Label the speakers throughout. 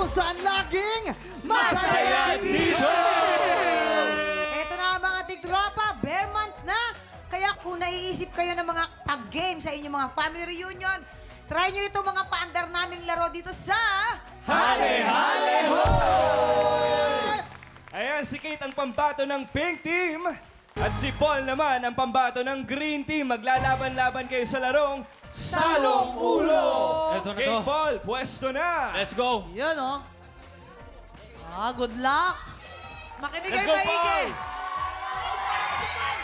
Speaker 1: kung saan laging
Speaker 2: Masaya dito!
Speaker 3: Ito na mga tiktropa, bare months na. Kaya kung naiisip kayo ng mga pag-game sa inyong mga family reunion, try nyo itong mga paandar naming laro dito sa...
Speaker 2: Hale, hale, ho! Ayan, si Kate ang pambato ng Pink Team. At si Paul naman ang pambato ng Green Team. Maglalaban-laban kayo sa larong Salong Ulo!
Speaker 4: Ito na
Speaker 2: Kate,
Speaker 4: to.
Speaker 2: Paul, pwesto na!
Speaker 4: Let's go.
Speaker 5: Yun, oh. Good luck. Makinig
Speaker 2: Let's
Speaker 5: kayo
Speaker 2: go,
Speaker 5: maigi.
Speaker 2: Paul!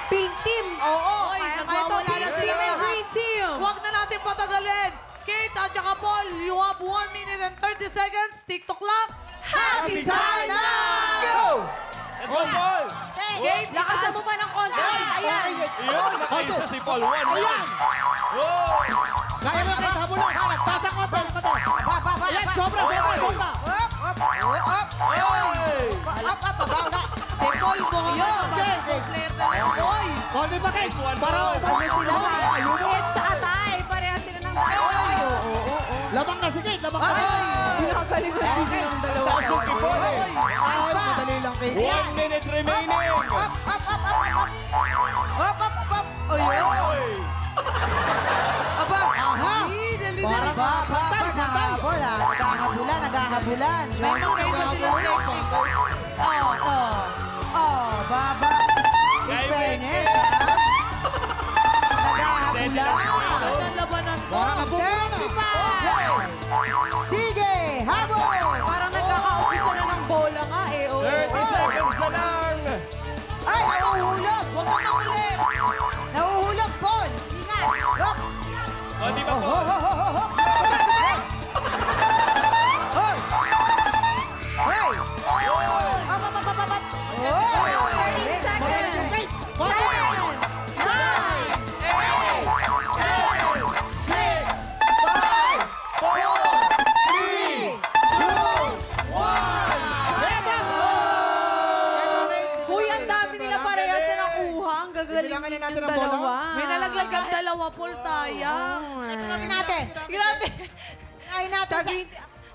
Speaker 3: Pink Team! Oo!
Speaker 5: Oy,
Speaker 3: Kaya
Speaker 5: nagwawala
Speaker 3: ito,
Speaker 5: na
Speaker 3: Pink
Speaker 5: sila
Speaker 3: Team and
Speaker 5: lahat.
Speaker 3: Green Team!
Speaker 5: Huwag na natin patagalin. Kate at saka Paul, you have 1 minute and 30 seconds. TikTok clock.
Speaker 3: Happy time na!
Speaker 1: Let's go!
Speaker 2: Let's go, Paul!
Speaker 5: Kate,
Speaker 3: Lakasan mo pa ng konti. Ayan!
Speaker 2: Iyon, nakaisa si Paul. 1
Speaker 1: Ayan!
Speaker 2: minute. Oh!
Speaker 1: Kaya mo kayo habulan. Pasang konti. Ayan, sobra.
Speaker 3: Up,
Speaker 2: Ay!
Speaker 3: babaw na.
Speaker 5: si Paul mo.
Speaker 1: Okay.
Speaker 5: Player na lang. Oy.
Speaker 1: Konti pa kayo.
Speaker 2: Nice one,
Speaker 1: Para
Speaker 2: Paul.
Speaker 3: Sila
Speaker 1: Ayun.
Speaker 3: hit sa atay. Pareha sila ng dalawa.
Speaker 1: Labang na si Kate. Labang na si Kate.
Speaker 3: Pinakagaling ko
Speaker 1: Okay.
Speaker 2: Pasok ni Paul.
Speaker 1: Ay, madali lang Kate.
Speaker 2: 1 minute remaining.
Speaker 3: Ayun.
Speaker 2: Oy!
Speaker 3: Aba.
Speaker 1: Aha.
Speaker 5: Dali
Speaker 1: Parang
Speaker 5: na.
Speaker 1: pantay.
Speaker 3: Naghahabulan.
Speaker 5: May mga iba silang technique.
Speaker 3: Baba. In
Speaker 2: Kay
Speaker 3: fairness, ha? Naghahabulan.
Speaker 5: Ganda ang labanan to.
Speaker 1: Parang nabubulan na.
Speaker 3: Sige, habol!
Speaker 6: Parang nagkakaubusan na ng bola nga eh. Oh.
Speaker 2: 30 seconds na lang.
Speaker 3: Ay, nahuhulog!
Speaker 5: Huwag kang mahuli.
Speaker 3: Nahuhulog, Paul! Ingat! Look!
Speaker 2: O, di ba, Paul?
Speaker 3: Hoy! Hoy! Up! Hoy!
Speaker 6: 30 seconds.
Speaker 1: Kate.
Speaker 6: 10, 9,
Speaker 1: 3, 2, 1.
Speaker 6: Uy, ang dami nila parehas na nakuha. Ang gagaling
Speaker 1: Bilangan
Speaker 6: yung
Speaker 1: natin ang bola.
Speaker 6: dalawa.
Speaker 5: May nalaglag kang dalawa, Paul. Sayang.
Speaker 3: Ito natin natin.
Speaker 6: Grabe.
Speaker 3: Ay natin
Speaker 6: Sa
Speaker 3: sa...
Speaker 6: green...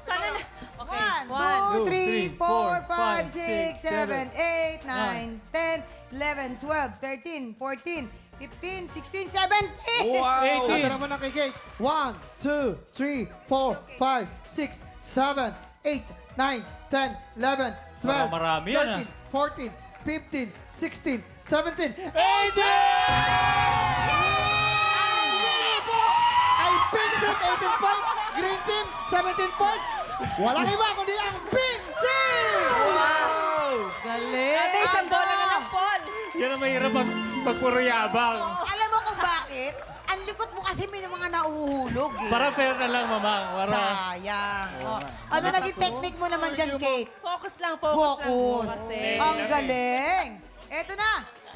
Speaker 6: Sana na... Okay.
Speaker 3: 1, 2, 3, 4, 5, 6, 7, 8, 9, 10, 11, 12, 13, 14, 15, 16, 17!
Speaker 2: Wow!
Speaker 1: Ito naman ang kay Kate. 1, 2, 3, 4, 5, 6, 7, 8, 9, 10, 11, 12,
Speaker 4: Marami yan,
Speaker 1: 13, 14, 15, 16, 17, 18! Ay, Pink Team, 18 points. Green Team, 17 points. Walang iba kundi ang Pink Team!
Speaker 5: Galing.
Speaker 6: Ate, isang bola na lang, Paul.
Speaker 4: Yan ang mahirap pag puro yabang.
Speaker 3: Alam mo kung bakit? Ang likot mo kasi may mga nauhulog eh.
Speaker 4: Para fair na lang, Mama. Para...
Speaker 3: Sayang. Ano naging technique mo naman dyan, Kate?
Speaker 6: Focus lang, focus lang.
Speaker 3: Focus.
Speaker 6: Kasi.
Speaker 3: Ang galing. Eto na.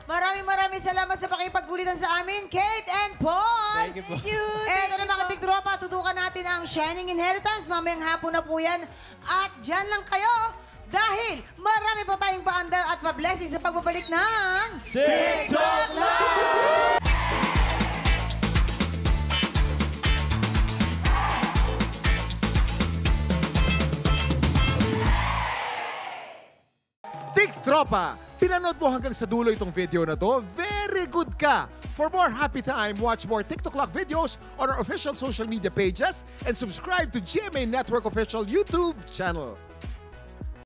Speaker 3: Maraming salamat sa pakipagkulitan sa amin, Kate and Paul.
Speaker 4: Thank you po.
Speaker 3: Eto na mga tiktropa, tutukan natin ang Shining Inheritance. Mamayang hapon na po yan. At dyan lang kayo. Dahil marami pa tayong paandar at pa-blessing sa pagbabalik ng...
Speaker 2: TikTok Live!
Speaker 7: Tiktropa! Pinanood mo hanggang sa dulo itong video na to? Very good ka! For more happy time, watch more TikTok Lock videos on our official social media pages and subscribe to GMA Network official YouTube channel.